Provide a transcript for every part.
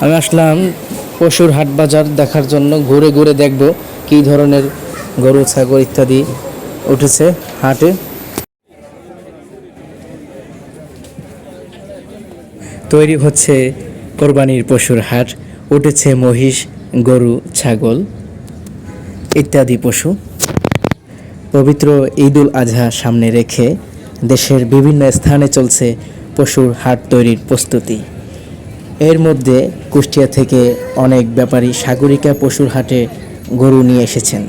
আমি আসলাম পশুর হাট বাজার দেখার জন্য, ঘুরে ঘুরে দেখব কী ধরনের গরু ছাগল ইত্যাদি উঠেছে হাটে। তৈরি হচ্ছে কোরবানির পশুর হাট। উঠেছে মহিষ, গরু, ছাগল ইত্যাদি পশু। পবিত্র ঈদুল আজহা সামনে রেখে দেশের বিভিন্ন স্থানে চলছে পশুর হাট তৈরির প্রস্তুতি। এর মধ্যে কুষ্টিয়া থেকে অনেক ব্যাপারী সাগরিকা পশুর হাটে গরু নিয়ে এসেছেন।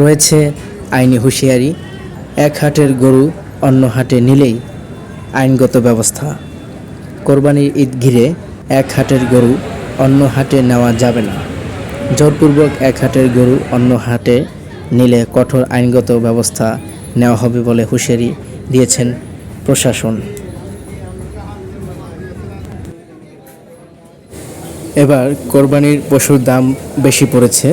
রয়েছে আইনি হুঁশিয়ারি, এক হাটের গরু অন্য হাটে নিলেই আইনগত ব্যবস্থা। কোরবানির ঈদ ঘিরে এক হাটের গরু অন্য হাটে নেওয়া যাবে না। জোরপূর্বক এক হাটের গরু অন্য হাটে নিলে কঠোর আইনগত ব্যবস্থা নেওয়া হবে বলে হুঁশিয়ারি দিয়েছেন প্রশাসন। এবার কোরবানির পশুর দাম বেশি পড়েছে।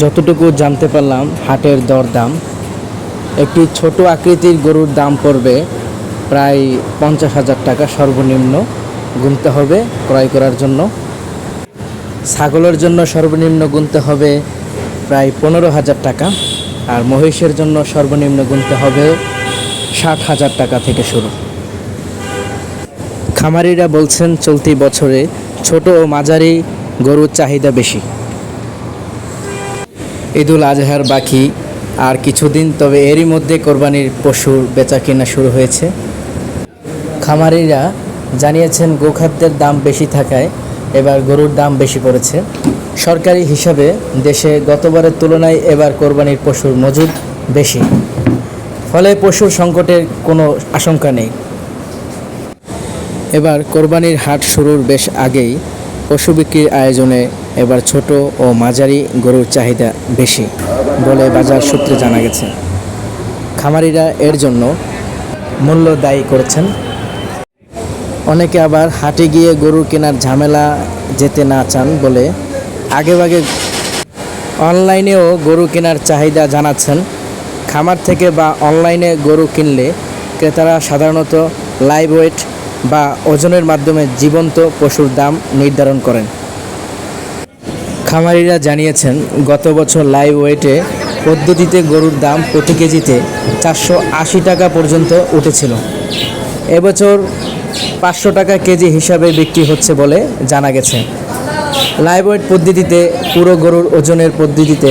যতটুকু জানতে পারলাম হাটের দর দাম, একটি ছোট আকৃতির গরুর দাম পড়বে প্রায় 50,000 টাকা সর্বনিম্ন গুনতে হবে ক্রয় করার জন্য। ছাগলের জন্য সর্বনিম্ন গুনতে হবে প্রায় 15,000 টাকা, আর মহিষের জন্য সর্বনিম্ন গুনতে হবে 60,000 টাকা থেকে শুরু। খামারিরা বলছেন চলতি বছরে ছোট ও মাঝারি গরুর চাহিদা বেশি। ঈদুল আজহার বাকি আর কিছুদিন, তবে এরই মধ্যে কোরবানির পশুর বেচাকেনা শুরু হয়েছে। খামারিরা জানিয়েছেন গোখাদ্যের দাম বেশি থাকায় এবার গরুর দাম বেশি পড়েছে। সরকারি হিসাবে দেশে গতবারের তুলনায় এবার কোরবানির পশুর মজুদ বেশি, ফলে পশুর সংকটের কোনো আশঙ্কা নেই। এবার কোরবানির হাট শুরুর বেশ আগেই পশু বিক্রির আয়োজনে এবার ছোট ও মাঝারি গরুর চাহিদা বেশি বলে বাজার সূত্রে জানা গেছে। খামারিরা এর জন্য মূল্য দায়ী করেছেন। অনেকে আবার হাটে গিয়ে গরু কেনার ঝামেলা যেতে না চান বলে আগেভাগে অনলাইনেও গরু কেনার চাহিদা জানাচ্ছেন। খামার থেকে বা অনলাইনে গরু কিনলে ক্রেতারা সাধারণত লাইভ ওয়েট বা ওজনের মাধ্যমে জীবন্ত পশুর দাম নির্ধারণ করেন। খামারিরা জানিয়েছেন গত বছর লাইভ ওয়েটে পদ্ধতিতে গরুর দাম প্রতি কেজিতে 480 টাকা পর্যন্ত উঠেছিল। এবছর 500 টাকা কেজি হিসাবে বিক্রি হচ্ছে বলে জানা গেছে। লাইভ ওয়েট পদ্ধতিতে পুরো গরুর ওজনের পদ্ধতিতে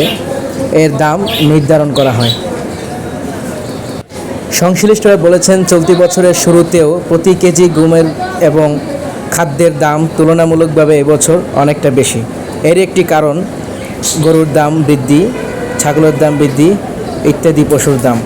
এর দাম নির্ধারণ করা হয়। সংশ্লিষ্টরা বলেছেন চলতি বছরের শুরুতেও প্রতি কেজি গমের এবং খাদ্যের দাম তুলনামূলকভাবে এবছর অনেকটা বেশি। এর একটি কারণ গরুর দাম বৃদ্ধি, ছাগলের দাম বৃদ্ধি ইত্যাদি পশুর দাম।